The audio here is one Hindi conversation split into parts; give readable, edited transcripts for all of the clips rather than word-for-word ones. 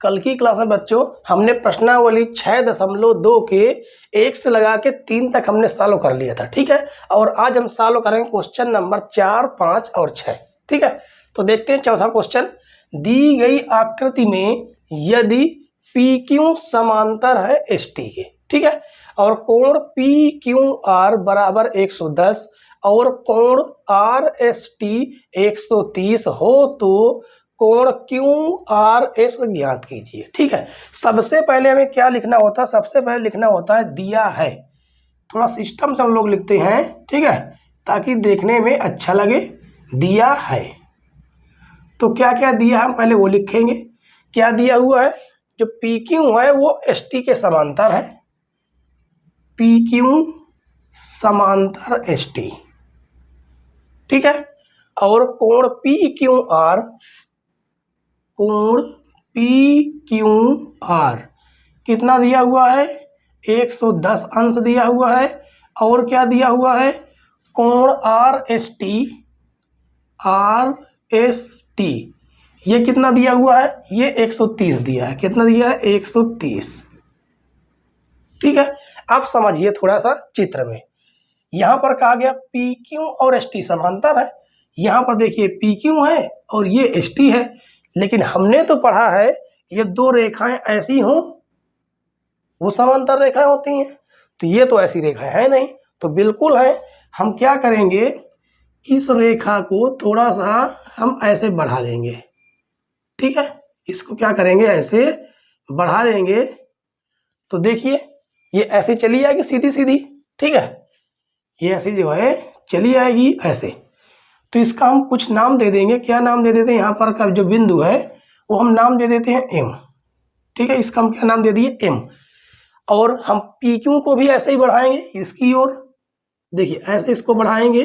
कल की क्लास में बच्चों हमने प्रश्नावली 6.2 के 1 से लगा के 3 तक हमने सॉल्व कर लिया था, ठीक है। और आज हम सॉल्व करेंगे क्वेश्चन नंबर 4, 5 और 6, ठीक है। तो देखते हैं चौथा क्वेश्चन। दी गई आकृति में यदि पी क्यू समांतर है एस टी के, ठीक है, और कोण पी क्यू आर बराबर 110 और कोण आर एस टी 130 हो तो कोण क्यू आर एस ज्ञात कीजिए, ठीक है। सबसे पहले हमें क्या लिखना होता है? सबसे पहले लिखना होता है दिया है। थोड़ा सिस्टम से हम लोग लिखते हैं, ठीक है, ताकि देखने में अच्छा लगे। दिया है तो क्या क्या दिया है हम पहले वो लिखेंगे। क्या दिया हुआ है? जो पी क्यू है वो एस टी के समांतर है, पी क्यू समांतर एस टी, ठीक है। और कोण पी क्यू आर, कोण पी क्यू आर कितना दिया हुआ है? 110 अंश दिया हुआ है। और क्या दिया हुआ है? कोण R S T, R S T ये कितना दिया हुआ है? ये 130 दिया है। कितना दिया है? 130, ठीक है। अब समझिए थोड़ा सा चित्र में। यहां पर कहा गया पी क्यू और एस टी समांतर है। यहां पर देखिए पी क्यू है और ये एस टी है, लेकिन हमने तो पढ़ा है ये दो रेखाएं ऐसी हों वो समांतर रेखाएं होती हैं, तो ये तो ऐसी रेखाएं है नहीं, तो बिल्कुल है। हम क्या करेंगे, इस रेखा को थोड़ा सा हम ऐसे बढ़ा लेंगे, ठीक है। इसको क्या करेंगे, ऐसे बढ़ा लेंगे तो देखिए ये ऐसे चली जाएगी सीधी सीधी, ठीक है। ये ऐसे जो है चली आएगी ऐसे। तो इसका हम कुछ नाम दे देंगे। क्या नाम दे देते हैं? यहाँ पर का जो बिंदु है वो हम नाम दे देते हैं एम, ठीक है। इसका हम क्या नाम दे दिए? एम। और हम पी क्यू को भी ऐसे ही बढ़ाएंगे इसकी ओर, देखिए ऐसे इसको बढ़ाएंगे।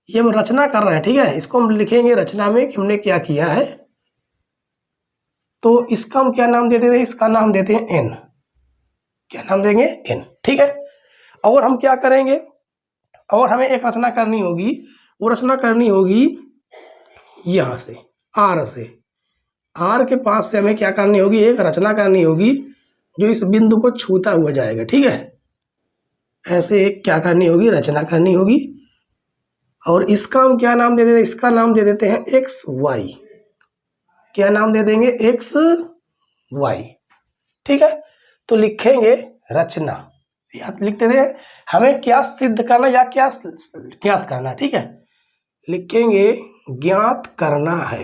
ये हम रचना कर रहे हैं, ठीक है। इसको हम लिखेंगे रचना में कि हमने क्या किया है। तो इसका हम क्या नाम दे देते हैं? इसका नाम देते हैं एन। क्या नाम देंगे? एन, ठीक है। और हम क्या करेंगे, और हमें एक रचना करनी होगी। वो रचना करनी होगी यहाँ से, आर से, आर के पास से हमें क्या करनी होगी? एक रचना करनी होगी जो इस बिंदु को छूता हुआ जाएगा, ठीक है। ऐसे एक क्या करनी होगी? रचना करनी होगी। और इसका हम क्या नाम दे देते हैं? इसका नाम दे देते हैं एक्स वाई। क्या नाम दे देंगे? एक्स वाई, ठीक है। तो लिखेंगे रचना, याद लिख देते हैं। हमें क्या सिद्ध करना या क्या ज्ञात करना, ठीक है। लिखेंगे ज्ञात करना है,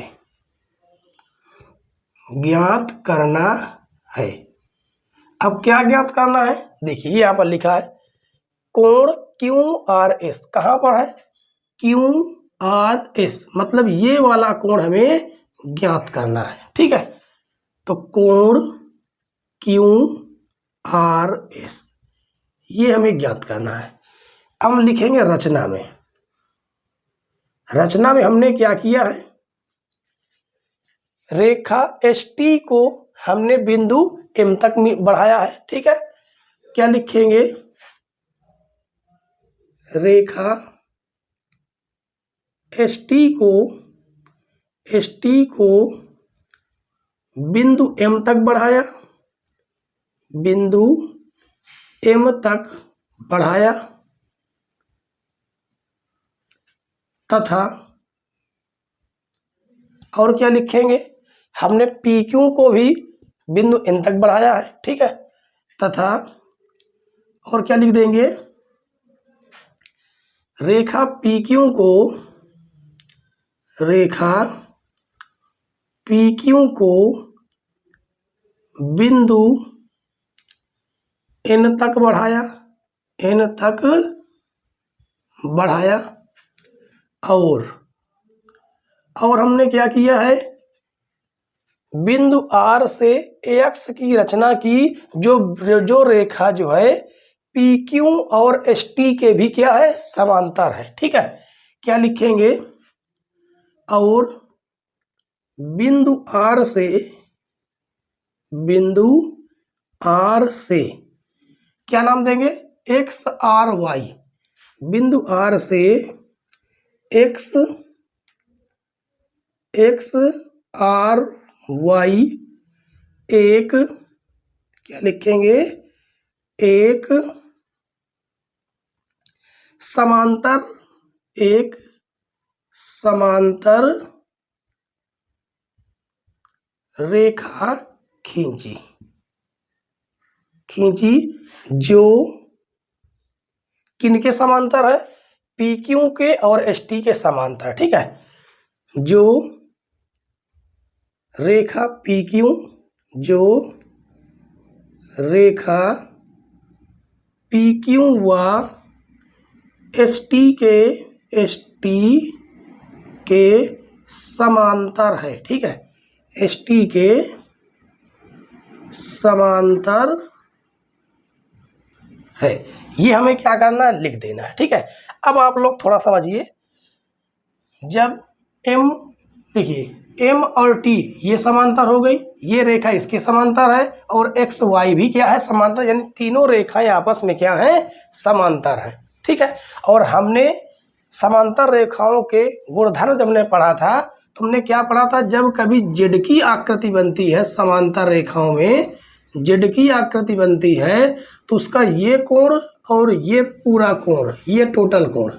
ज्ञात करना है। अब क्या ज्ञात करना है? देखिए यहाँ पर लिखा है कोण क्यू आर एस। कहाँ पर है? क्यू आर एस, मतलब ये वाला कोण हमें ज्ञात करना है, ठीक है। तो कोण क्यू आर एस ये हमें ज्ञात करना है। अब हम लिखेंगे रचना में। रचना में हमने क्या किया है? रेखा एस टी को हमने बिंदु एम तक बढ़ाया है, ठीक है। क्या लिखेंगे? रेखा एस टी को बिंदु एम तक बढ़ाया, बिंदु एम तक बढ़ाया तथा, और क्या लिखेंगे? हमने पी क्यू को भी बिंदु एन तक बढ़ाया है, ठीक है, तथा और क्या लिख देंगे? रेखा पी क्यू को, रेखा पी क्यू को बिंदु एन तक बढ़ाया, एन तक बढ़ाया। और हमने क्या किया है? बिंदु आर से एक्स की रचना की, जो रेखा जो है पी क्यू और एस टी के भी क्या है? समांतर है, ठीक है। क्या लिखेंगे? और बिंदु आर से क्या नाम देंगे? X R Y. बिंदु आर से एक्स आर वाई एक, क्या लिखेंगे, एक समांतर, एक समांतर रेखा खींची, जो किनके समांतर है, पी क्यू के और एस टी के समांतर। ठीक है, जो रेखा पी क्यू, जो रेखा पी क्यू व एस टी के समांतर है। ठीक है, एस टी के समांतर है, ये हमें क्या करना है, लिख देना है। ठीक है, अब आप लोग थोड़ा समझिए, जब एम, देखिए एम और टी ये समांतर हो गई, ये रेखा इसके समांतर है, और एक्स वाई भी क्या है, समांतर, यानी तीनों रेखाएं आपस में क्या है, समांतर है। ठीक है, और हमने समांतर रेखाओं के गुणधर्म जब हमने पढ़ा था, तुमने क्या पढ़ा था, जब कभी जेड की आकृति बनती है समांतर रेखाओं में, जेड की आकृति बनती है, तो उसका ये कोण और ये पूरा कोण, ये टोटल कोण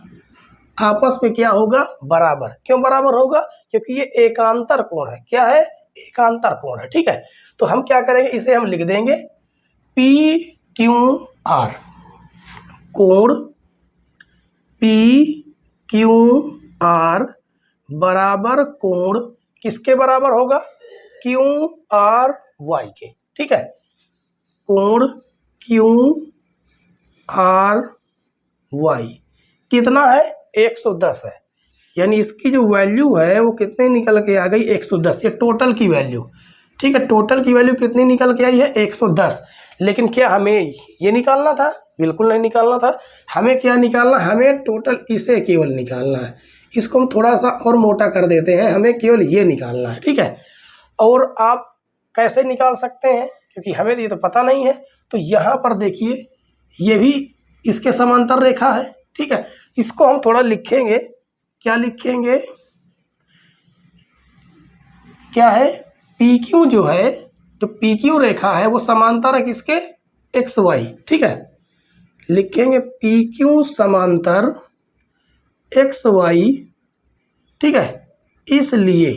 आपस में क्या होगा, बराबर। क्यों बराबर होगा, क्योंकि ये एकांतर कोण है। क्या है, एकांतर कोण है। ठीक है, तो हम क्या करेंगे, इसे हम लिख देंगे पी क्यू आर, कोण पी क्यू आर बराबर कोण किसके बराबर होगा, क्यू आर वाई के। ठीक है, कोण क्यू आर वाई कितना है, 110 है, यानी इसकी जो वैल्यू है वो कितनी निकल के आ गई, 110, ये टोटल की वैल्यू। ठीक है, टोटल की वैल्यू कितनी निकल के आई है, 110। लेकिन क्या हमें ये निकालना था, बिल्कुल नहीं निकालना था। हमें क्या निकालना, हमें टोटल इसे केवल निकालना है। इसको हम थोड़ा सा और मोटा कर देते हैं, हमें केवल ये निकालना है। ठीक है, और आप कैसे निकाल सकते हैं, क्योंकि हमें ये तो पता नहीं है, तो यहाँ पर देखिए ये भी इसके समांतर रेखा है। ठीक है, इसको हम थोड़ा लिखेंगे, क्या लिखेंगे, क्या है, पी क्यू जो है, जो पी क्यू रेखा है वो समांतर है किसके, एक्स वाई। ठीक है, लिखेंगे पी क्यू समांतर एक्स वाई। ठीक है, इसलिए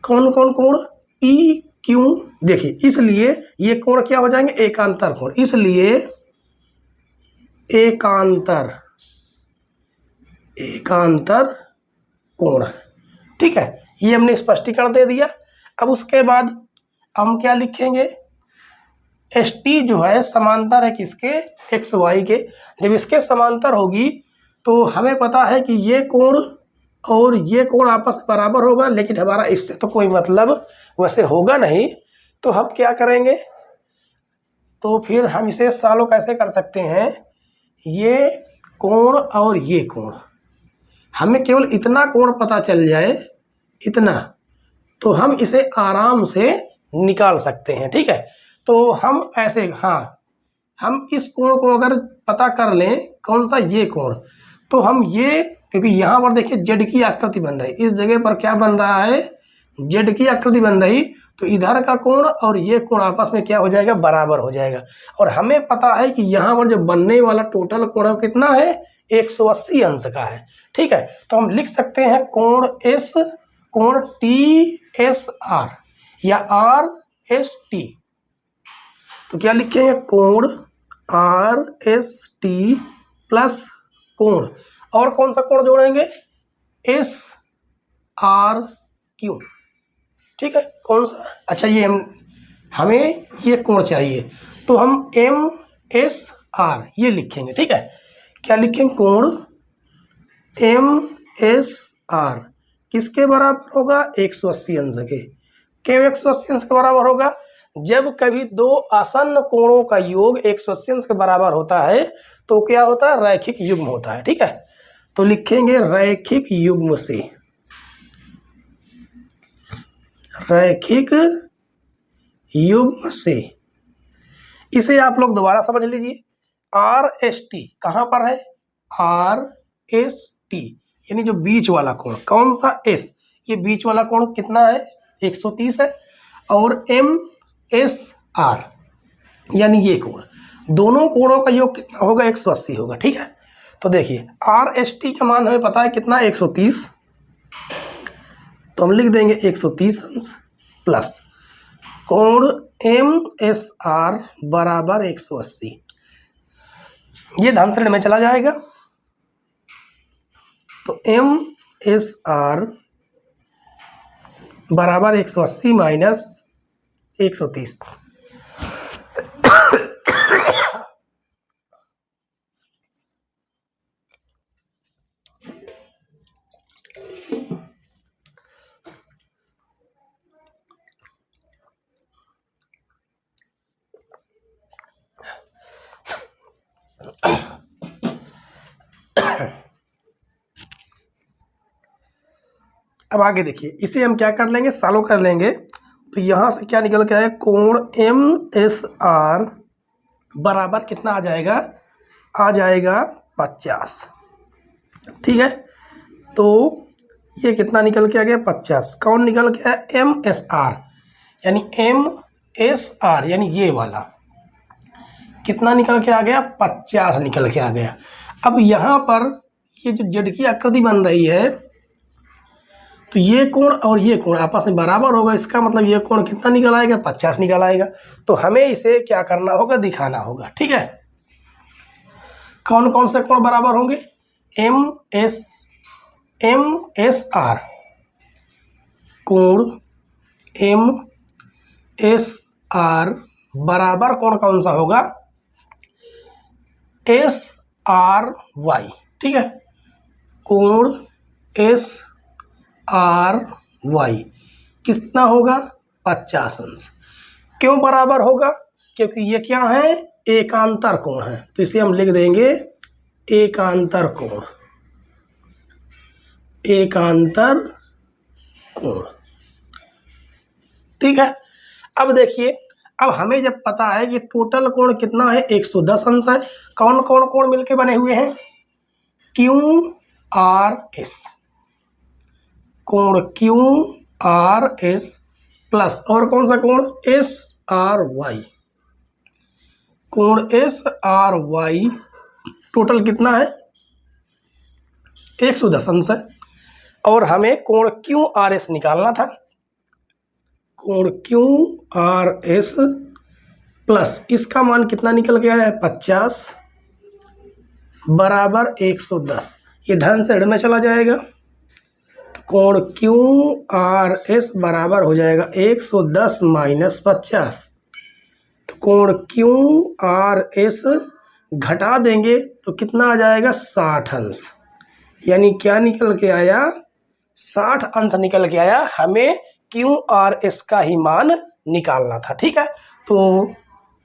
कौन कौन कोण, पी क्यू, देखिए इसलिए ये कोण क्या हो जाएंगे, एकांतर कोण, इसलिए एकांतर कोण है। ठीक है, ये हमने स्पष्टीकरण दे दिया। अब उसके बाद हम क्या लिखेंगे, एस टी जो है समांतर है किसके, एक्स वाई के। जब इसके समांतर होगी तो हमें पता है कि ये कोण और ये कोण आपस में बराबर होगा, लेकिन हमारा इससे तो कोई मतलब वैसे होगा नहीं, तो हम क्या करेंगे, तो फिर हम इसे सॉल्व कैसे कर सकते हैं, ये कोण और ये कोण, हमें केवल इतना कोण पता चल जाए, इतना, तो हम इसे आराम से निकाल सकते हैं। ठीक है, तो हम ऐसे, हाँ, हम इस कोण को अगर पता कर लें, कौन सा, ये कोण, तो हम ये, क्योंकि यहाँ पर देखिए जेड की आकृति बन रही, इस जगह पर क्या बन रहा है, जेड की आकृति बन रही, तो इधर का कोण और ये कोण आपस में क्या हो जाएगा, बराबर हो जाएगा। और हमें पता है कि यहाँ पर जो बनने वाला टोटल कोण कितना है, 180 अंश का है। ठीक है, तो हम लिख सकते हैं कोण एस, कोण टी एस आर या आर एस टी। तो क्या लिखेंगे, कोण आर एस टी प्लस कोण, और कौन सा कोण जोड़ेंगे, एस आर क्यू। ठीक है, कौन सा, अच्छा ये हमें ये कोण चाहिए, तो हम एम एस आर ये लिखेंगे। ठीक है, क्या लिखेंगे, कोण एम एस आर किसके बराबर होगा, 180 अंश के। क्यों 180 अंश के बराबर होगा, जब कभी दो आसन्न कोणों का योग 180 अंश के बराबर होता है तो क्या होता है, रैखिक युग्म होता है। ठीक है, तो लिखेंगे रैखिक युग्म से, रैखिक युग्म से। इसे आप लोग दोबारा समझ लीजिए, आर एस टी कहाँ पर है, आर एस टी यानी जो बीच वाला कोण, कौन सा, एस, ये बीच वाला कोण कितना है, 130 है, और MSR यानी ये कोण, दोनों कोणों का योग कितना होगा? 180 होगा। ठीक है, तो देखिए RST का मान हमें पता है कितना? 130, तो हम लिख देंगे 130 अंश प्लस कोण MSR बराबर 180, ये धन श्रेणी में चला जाएगा, तो MSR बराबर 180 माइनस 130। अब आगे देखिए, इसे हम क्या कर लेंगे? सॉल्व कर लेंगे। तो यहाँ से क्या निकल के आएगा? कोण MSR बराबर कितना आ जाएगा? आ जाएगा 50। ठीक है, तो ये कितना निकल के आ गया? 50। कौन निकल के आया? MSR, यानी MSR यानी ये वाला कितना निकल के आ गया? 50 निकल के आ गया। अब यहाँ पर ये जो जेड की आकृति बन रही है, तो ये कोण और ये कोण आपस में बराबर होगा, इसका मतलब ये कोण कितना निकल आएगा? 50 निकल आएगा। तो हमें इसे क्या करना होगा? दिखाना होगा। ठीक है, कौन कौन से कोण बराबर होंगे? MSR कोण MSR बराबर कोण कौन सा होगा? SRY। ठीक है, कोण SRY कितना होगा? 50 अंश। क्यों बराबर होगा? क्योंकि ये क्या है? एकांतर कोण है, तो इसे हम लिख देंगे एकांतर कोण, एकांतर कोण। ठीक है, अब देखिए, अब हमें जब पता है कि टोटल कोण कितना है? 110 अंश है। कौन कौन कोण मिलके बने हुए हैं? QRS, कोण QRS प्लस और कौन सा कोण? SRY, कोण SRY टोटल कितना है? 110 अंश है। और हमें कोण QRS निकालना था, कोण QRS प्लस इसका मान कितना निकल गया है? 50 बराबर 110, ये धन से ऋण में चला जाएगा, तो कोण QRS बराबर हो जाएगा 110 माइनस 50, तो कोण QRS घटा देंगे तो कितना आ जाएगा? 60 अंश। यानी क्या निकल के आया? 60 अंश निकल के आया। हमें QRS का ही मान निकालना था। ठीक है, तो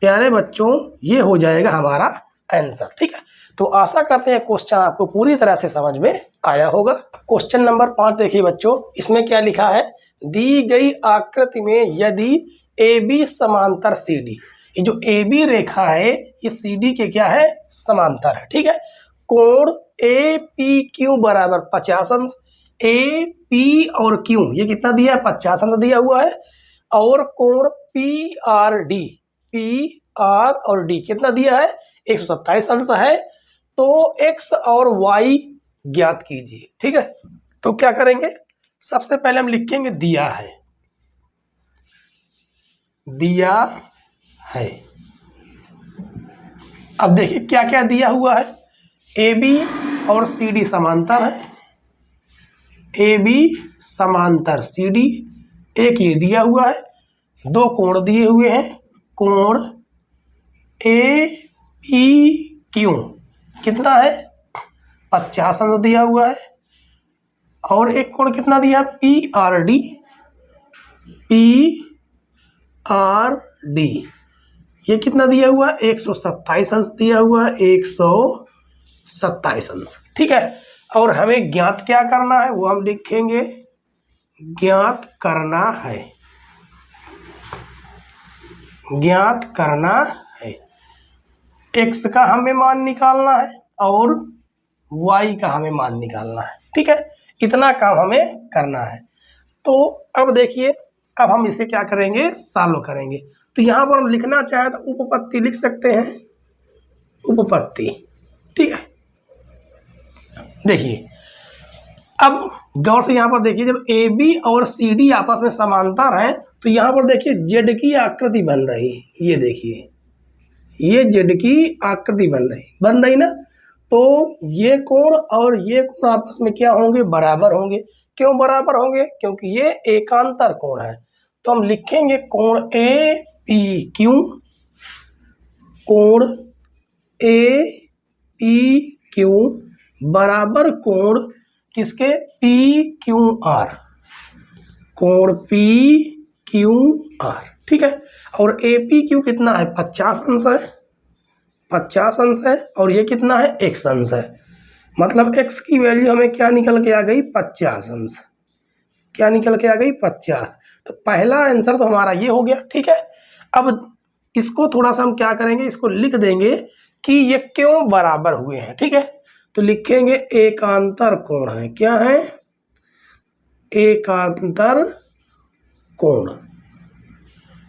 प्यारे बच्चों, ये हो जाएगा हमारा आंसर। ठीक है, तो आशा करते हैं क्वेश्चन आपको पूरी तरह से समझ में आया होगा। क्वेश्चन नंबर 5 देखिए बच्चों, इसमें क्या लिखा है? दी गई आकृति में यदि AB समांतर CD, ये जो AB रेखा है ये CD के क्या है? समांतर है। ठीक है, कोण APQ बराबर 50 अंश, AP और Q ये कितना दिया है? 50 अंश दिया हुआ है। और कोण PRD, PR और D कितना दिया है? 127 अंश है। तो X और Y ज्ञात कीजिए। ठीक है, तो क्या करेंगे? सबसे पहले हम लिखेंगे दिया है, दिया है। अब देखिए क्या क्या दिया हुआ है? AB और CD समांतर है, AB समांतर CD, एक ये दिया हुआ है, दो कोण दिए हुए हैं, कोण APQ कितना है? 50 अंश दिया हुआ है। और एक कोण कितना दिया? PRD, PRD ये कितना दिया हुआ है? 127 अंश दिया हुआ है, 127 अंश। ठीक है, और हमें ज्ञात क्या करना है वो हम लिखेंगे, ज्ञात करना है, ज्ञात करना है। X का हमें मान निकालना है और Y का हमें मान निकालना है। ठीक है, इतना काम हमें करना है। तो अब देखिए अब हम इसे क्या करेंगे, सॉल्व करेंगे। तो यहाँ पर हम लिखना चाहे तो उपपत्ति लिख सकते हैं, उपपत्ति, ठीक है। देखिए अब गौर से यहाँ पर देखिए, जब ए बी और सी डी आपस में समांतर हैं तो यहाँ पर देखिए जेड की आकृति बन रही है। ये देखिए ये जेड की आकृति बन रही ना। तो ये कोण और ये कोण आपस में क्या होंगे, बराबर होंगे। क्यों बराबर होंगे, क्योंकि ये एकांतर कोण है। तो हम लिखेंगे कोण ए पी क्यू, कोण ए पी क्यू बराबर कोण किसके, पी क्यू आर, कोण पी क्यू आर, ठीक है। और ए पी क्यू कितना है, 50 अंश है, 50 अंश है। और ये कितना है, x अंश है। मतलब x की वैल्यू हमें क्या निकल के आ गई, 50 अंश। क्या निकल के आ गई, 50। तो पहला आंसर तो हमारा ये हो गया, ठीक है। अब इसको थोड़ा सा हम क्या करेंगे, इसको लिख देंगे कि ये क्यों बराबर हुए हैं, ठीक है। तो लिखेंगे एकांतर कोण है, क्या है, एकांतर कोण।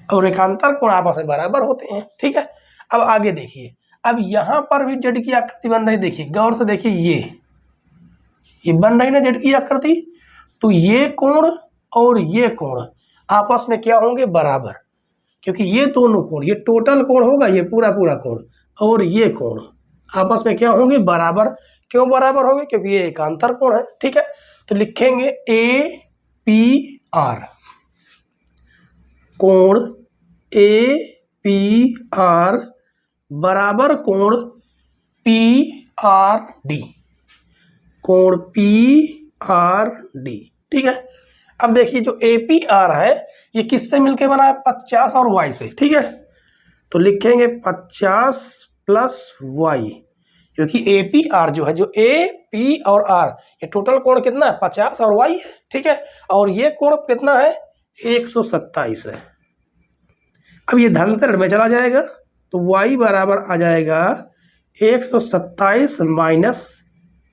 और एकांतर कोण आपस में बराबर होते हैं, ठीक है। अब आगे देखिए, अब यहां पर भी जेड की आकृति बन रही, देखिए गौर से देखिए, ये बन रही ना जेड की आकृति। तो ये कोण और ये कोण आपस में क्या होंगे, बराबर। क्योंकि ये दोनों कोण, ये टोटल कोण होगा, ये पूरा पूरा कोण, और ये कोण आपस में क्या होंगे, बराबर। क्यों बराबर होंगे, क्योंकि ये एकांतर कोण है, ठीक है। तो लिखेंगे ए पी आर, कोण ए पी आर बराबर कोण पी आर डी, कोण पी आर डी, ठीक है। अब देखिए जो ए पी आर है ये किससे मिलके बना है, 50 और y से, ठीक है। तो लिखेंगे 50 प्लस y, क्योंकि ए पी आर जो है, जो ए पी और आर ये टोटल कोण कितना है, 50 और y है, ठीक है। और ये कोण कितना है, 127 है। अब ये धन से ऋण में चला जाएगा तो y बराबर आ जाएगा 127 माइनस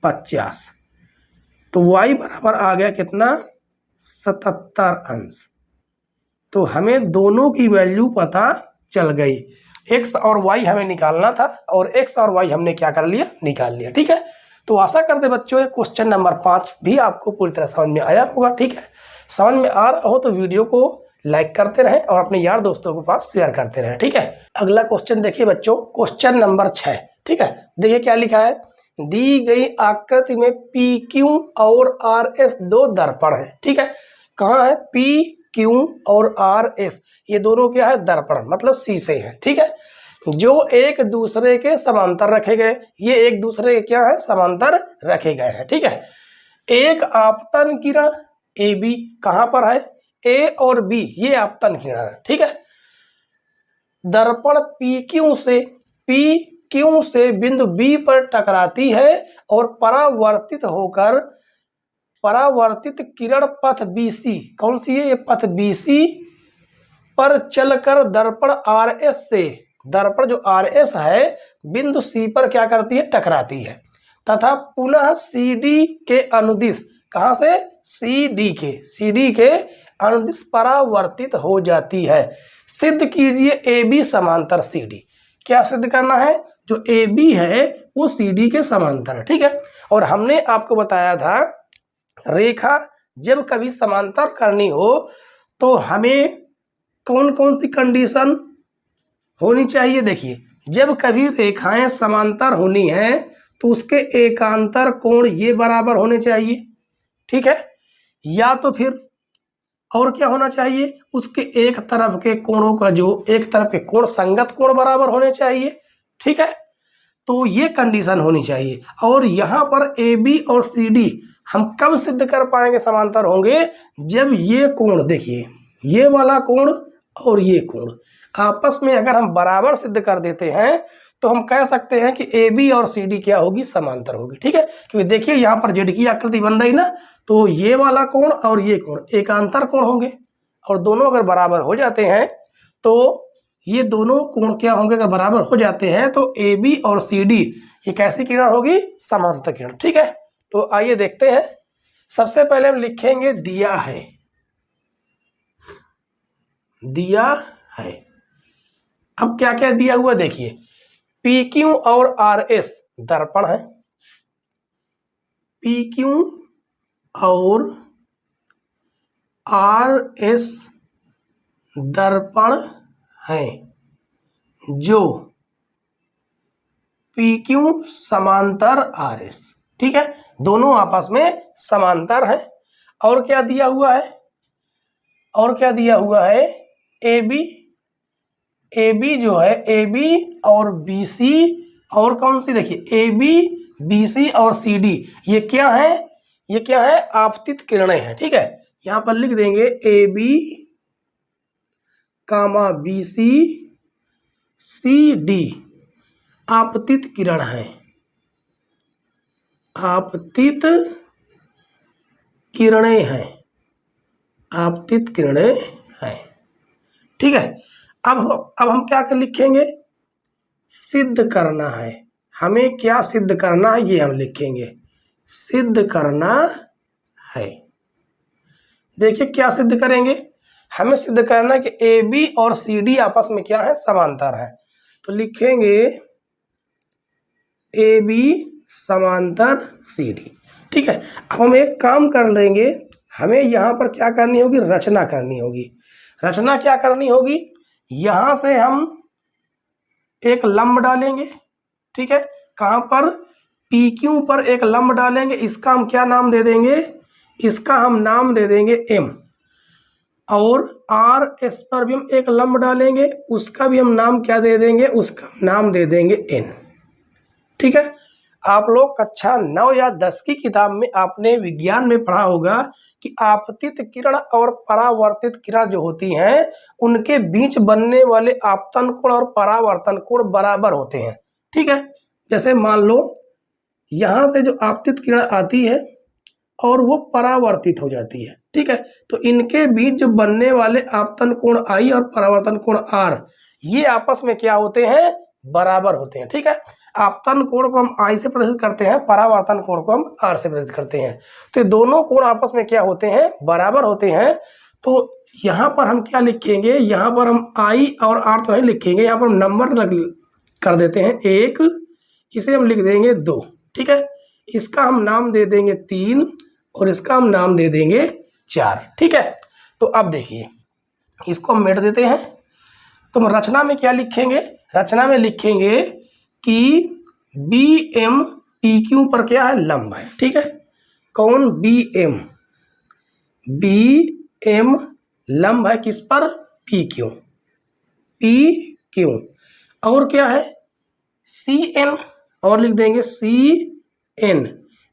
50। तो y बराबर आ गया कितना, 77 अंश। तो हमें दोनों की वैल्यू पता चल गई। x और y हमें निकालना था और x और y हमने क्या कर लिया, निकाल लिया, ठीक है। तो आशा करते बच्चों ये क्वेश्चन नंबर 5 भी आपको पूरी तरह समझ में आया होगा, ठीक है। समझ में आ रहा हो तो वीडियो को लाइक करते रहें और अपने यार दोस्तों के पास शेयर करते रहें, ठीक है। अगला क्वेश्चन देखिए बच्चों, क्वेश्चन नंबर 6, ठीक है। देखिए क्या लिखा है, दी गई आकृति में पी क्यू और आर एस दो दर्पण है, ठीक है। कहाँ है, पी क्यू और आर एस ये दोनों क्या है, दर्पण मतलब शीशे हैं, ठीक है। जो एक दूसरे के समांतर रखे गए, ये एक दूसरे के क्या है, समांतर रखे गए हैं, ठीक है। एक आपतन किरण ए बी कहां पर है, ए और बी ये आपतन किरण है, ठीक है। दर्पण पी क्यू से बिंदु बी पर टकराती है और परावर्तित किरण पथ बीसी, कौन सी है, ये पथ बीसी पर चलकर दर्पण आर एस से, दर्पण जो आर एस है बिंदु सी पर क्या करती है, टकराती है तथा पुनः सी डी के अनुदिश, कहां से, सी डी के अनुदिश परावर्तित हो जाती है। सिद्ध कीजिए ए बी समांतर सी डी। क्या सिद्ध करना है, जो ए बी है वो सी डी के समांतर है, ठीक है। और हमने आपको बताया था रेखा जब कभी समांतर करनी हो तो हमें कौन कौन सी कंडीशन होनी चाहिए। देखिए जब कभी रेखाएं समांतर होनी है तो उसके एकांतर कोण ये बराबर होने चाहिए, ठीक है। या तो फिर और क्या होना चाहिए, उसके एक तरफ के कोणों का जो एक तरफ के कोण संगत कोण बराबर होने चाहिए, ठीक है। तो ये कंडीशन होनी चाहिए। और यहाँ पर ए बी और सी डी हम कब सिद्ध कर पाएंगे समांतर होंगे, जब ये कोण, देखिए ये वाला कोण और ये कोण आपस में अगर हम बराबर सिद्ध कर देते हैं तो हम कह सकते हैं कि ए बी और सी डी क्या होगी, समांतर होगी, ठीक है। क्योंकि देखिए यहाँ पर जेड की आकृति बन रही ना, तो ये वाला कोण और ये कोण एकांतर कोण होंगे और दोनों अगर बराबर हो जाते हैं तो ये दोनों कोण क्या होंगे, अगर बराबर हो जाते हैं तो ए बी और सी डी ये कैसी किरण होगी, समांतर किरण, ठीक है। तो आइए देखते हैं। सबसे पहले हम लिखेंगे दिया है, दिया है। अब क्या क्या दिया हुआ देखिए, पी क्यू और आर एस दर्पण है, पी क्यू और आर एस दर्पण है, जो पी क्यू समांतर आर एस, ठीक है, दोनों आपस में समांतर है। और क्या दिया हुआ है, और क्या दिया हुआ है, ए बी, ए बी जो है, ए बी और बी सी, और कौन सी देखिए, ए बी बी सी और सी डी, ये क्या है, ये क्या है, आपतित किरणें हैं, ठीक है। यहां पर लिख देंगे A B comma B C C D आपतित किरण है, आपतित किरणें हैं, आपतित किरणें हैं, ठीक है। अब हम क्या कर लिखेंगे, सिद्ध करना है, हमें क्या सिद्ध करना है ये हम लिखेंगे, सिद्ध करना है। देखिए क्या सिद्ध करेंगे, हमें सिद्ध करना है कि ए बी और सी डी आपस में क्या है, समांतर है। तो लिखेंगे ए बी समांतर सी डी, ठीक है। अब हम एक काम कर लेंगे, हमें यहाँ पर क्या करनी होगी, रचना करनी होगी। रचना क्या करनी होगी, यहां से हम एक लंब डालेंगे, ठीक है, कहां पर, पी क्यू पर एक लंब डालेंगे, इसका हम क्या नाम दे देंगे, इसका हम नाम दे देंगे एम, और आर एस पर भी हम एक लंब डालेंगे, उसका भी हम नाम क्या दे देंगे, उसका नाम दे देंगे एन, ठीक है। आप लोग कक्षा 9 या 10 की किताब में आपने विज्ञान में पढ़ा होगा कि आपतित किरण और परावर्तित किरण जो होती हैं, उनके बीच बनने वाले आपतन कोण और परावर्तन कोण बराबर होते हैं, ठीक है। जैसे मान लो यहां से जो आपतित किरण आती है और वो परावर्तित हो जाती है, ठीक है, तो इनके बीच जो बनने वाले आपतन कोण आई और परावर्तन कोण आर, ये आपस में क्या होते हैं, बराबर होते हैं, ठीक है। आपतन कोण को हम आई से प्रदर्शित करते हैं, परावर्तन कोण को हम आर से प्रदर्शित करते हैं, तो दोनों कोण आपस में क्या होते हैं, बराबर होते हैं। तो यहाँ पर हम क्या लिखेंगे, यहाँ पर हम आई और आर तो नहीं लिखेंगे, यहाँ पर हम नंबर कर देते हैं 1, इसे हम लिख देंगे 2, ठीक है, इसका हम नाम दे देंगे 3 और इसका हम नाम दे देंगे 4, ठीक है। तो अब देखिए इसको हम मिटा देते हैं, तो हम रचना में क्या लिखेंगे, रचना में लिखेंगे कि बी एम पी क्यू पर क्या है, लंब है, ठीक है, कौन, बी एम लंब है किस पर, पी क्यू, पी क्यू, और क्या है, सी एन, और लिख देंगे सी एन,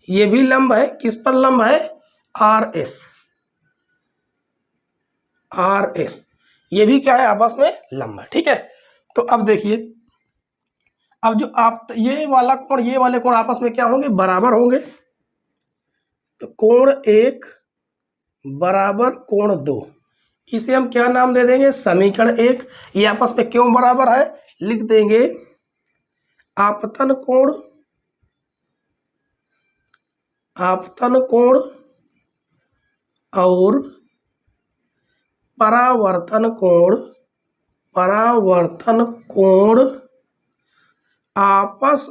ये भी लंब है, किस पर लंब है, आर एस, आर एस, ये भी क्या है, आपस में लंब है, ठीक है। तो अब देखिए, अब जो आप ये वाला कोण, ये वाले कोण आपस में क्या होंगे, बराबर होंगे, तो कोण 1 बराबर कोण 2, इसे हम क्या नाम दे देंगे, समीकरण 1। ये आपस में क्यों बराबर है, लिख देंगे आपतन कोण, आपतन कोण और परावर्तन कोण, परावर्तन कोण आपस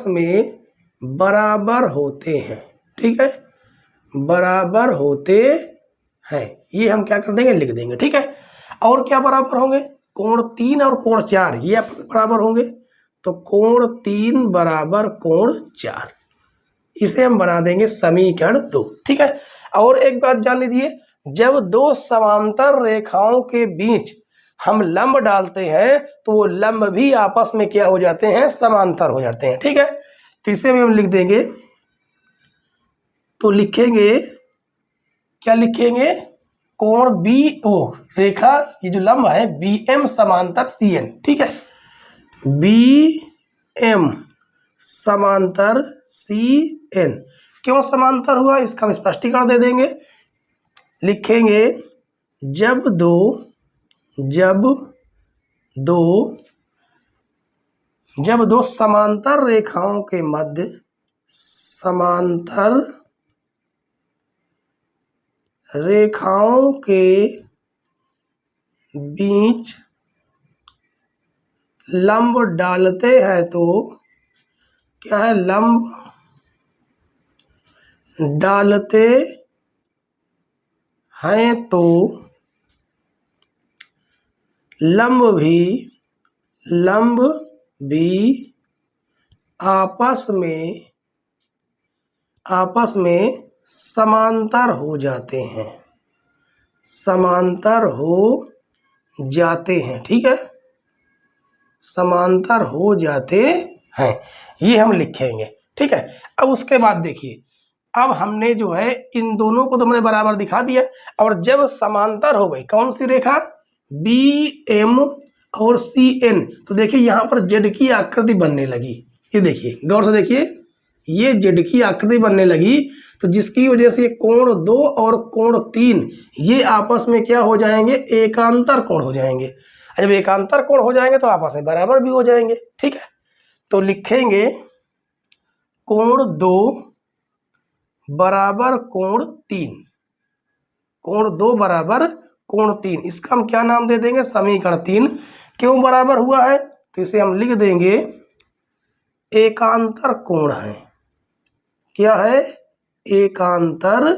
में बराबर होते हैं, ठीक है, बराबर होते हैं, ये हम क्या कर देंगे, लिख देंगे, ठीक है। और क्या बराबर होंगे, कोण 3 और कोण 4 ये आपस में बराबर होंगे, तो कोण 3 बराबर कोण 4, इसे हम बना देंगे समीकरण 2, ठीक है। और एक बात जान लीजिए, जब दो समांतर रेखाओं के बीच हम लंब डालते हैं तो वो लंब भी आपस में क्या हो जाते हैं, समांतर हो जाते हैं, ठीक है। तो इसे भी हम लिख देंगे, तो लिखेंगे क्या, लिखेंगे कोण बी ओ, रेखा ये जो लंब है बी एम समांतर सी एन, ठीक है, बी एम समांतर सी एन, क्यों समांतर हुआ इसका हम स्पष्टीकरण दे देंगे, लिखेंगे जब दो समांतर रेखाओं के मध्य, समांतर रेखाओं के बीच लंब डालते हैं तो क्या है, लंब डालते हैं तो लंब भी आपस में समांतर हो जाते हैं, समांतर हो जाते हैं। ठीक है, समांतर हो जाते हैं, ये हम लिखेंगे। ठीक है, अब उसके बाद देखिए, अब हमने जो है इन दोनों को तो हमने बराबर दिखा दिया, और जब समांतर हो गई कौन सी रेखा, बी एम और सी एन, तो देखिए यहाँ पर जेड की आकृति बनने लगी। ये देखिए, गौर से देखिए, ये जेड की आकृति बनने लगी, तो जिसकी वजह से कोण 2 और कोण 3 ये आपस में क्या हो जाएंगे, एकांतर कोण हो जाएंगे। जब एकांतर कोण हो जाएंगे तो आपस में बराबर भी हो जाएंगे। ठीक है, तो लिखेंगे कोण 2 बराबर कोण 3, कोण 2 बराबर कोण 3, इसका हम क्या नाम दे देंगे, समीकरण 3। क्यों बराबर हुआ है, तो इसे हम लिख देंगे एकांतर कोण है। क्या है, एकांतर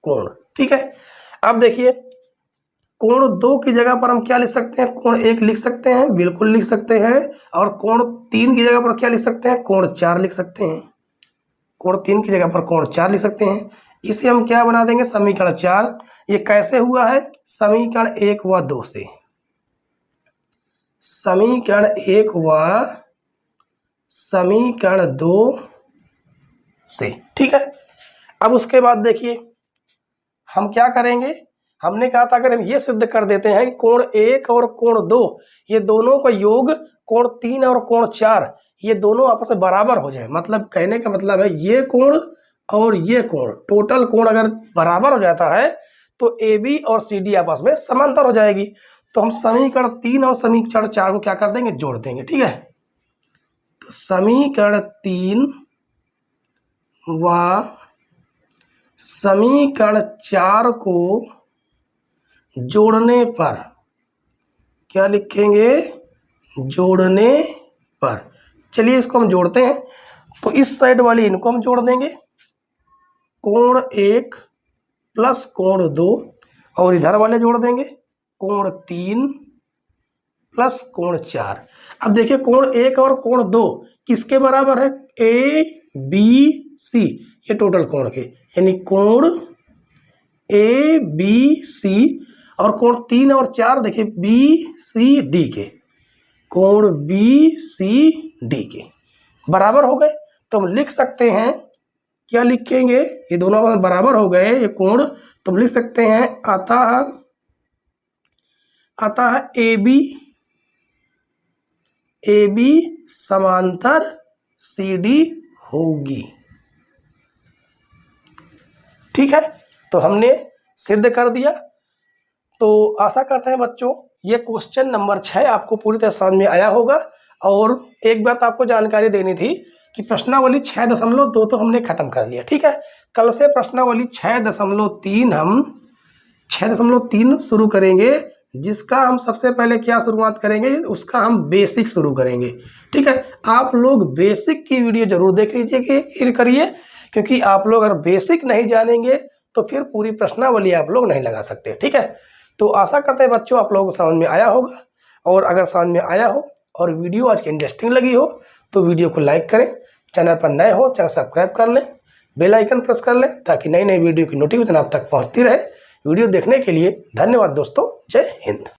कोण। ठीक है, अब देखिए कोण 2 की जगह पर हम क्या लिख सकते हैं, कोण 1 लिख सकते हैं, बिल्कुल लिख सकते हैं। और कोण 3 की जगह पर क्या लिख सकते हैं, कोण 4 लिख सकते हैं, कोण 3 की जगह पर कोण 4 लिख सकते हैं। इसे हम क्या बना देंगे, समीकरण 4। ये कैसे हुआ है, समीकरण 1 व 2 से, समीकरण 1 व समीकरण 2 से। ठीक है, अब उसके बाद देखिए हम क्या करेंगे, हमने कहा था अगर हम ये सिद्ध कर देते हैं कि कोण 1 और कोण 2 ये दोनों का योग कोण 3 और कोण 4 ये दोनों आपस में बराबर हो जाए, मतलब कहने का मतलब है ये कोण और ये कोण, टोटल कोण अगर बराबर हो जाता है तो ए बी और सी डी आपस में समांतर हो जाएगी। तो हम समीकरण 3 और समीकरण 4 को क्या कर देंगे, जोड़ देंगे। ठीक है, तो समीकरण 3 व समीकरण 4 को जोड़ने पर क्या लिखेंगे, जोड़ने पर। चलिए इसको हम जोड़ते हैं, तो इस साइड वाली इनको हम जोड़ देंगे, कोण 1 प्लस कोण 2, और इधर वाले जोड़ देंगे कोण 3 प्लस कोण 4। अब देखिए कोण 1 और कोण 2 किसके बराबर है, ए बी सी, ये टोटल कोण के, यानी कोण ए बी सी, और कोण 3 और 4 देखिए बी सी डी के, कोण बी सी डी के बराबर हो गए। तो हम लिख सकते हैं, क्या लिखेंगे, ये दोनों बराबर हो गए ये कोण, तो हम लिख सकते हैं अतः ए बी समांतर सी डी होगी। ठीक है, तो हमने सिद्ध कर दिया। तो आशा करते हैं बच्चों ये क्वेश्चन नंबर 6 आपको पूरी तरह समझ में आया होगा। और एक बात आपको जानकारी देनी थी कि प्रश्नावली 6.2 तो हमने खत्म कर लिया। ठीक है, कल से प्रश्नावली 6.3 हम 6.3 शुरू करेंगे, जिसका हम सबसे पहले क्या शुरुआत करेंगे, उसका हम बेसिक शुरू करेंगे। ठीक है, आप लोग बेसिक की वीडियो जरूर देख लीजिए करिए, क्योंकि आप लोग अगर बेसिक नहीं जानेंगे तो फिर पूरी प्रश्नावली आप लोग नहीं लगा सकते। ठीक है, तो आशा करते हैं बच्चों आप लोगों को समझ में आया होगा, और अगर समझ में आया हो और वीडियो आज की इंटरेस्टिंग लगी हो तो वीडियो को लाइक करें, चैनल पर नए हो चैनल सब्सक्राइब कर लें, बेल आइकन प्रेस कर लें ताकि नई नई वीडियो की नोटिफिकेशन आप तक पहुंचती रहे। वीडियो देखने के लिए धन्यवाद दोस्तों, जय हिंद।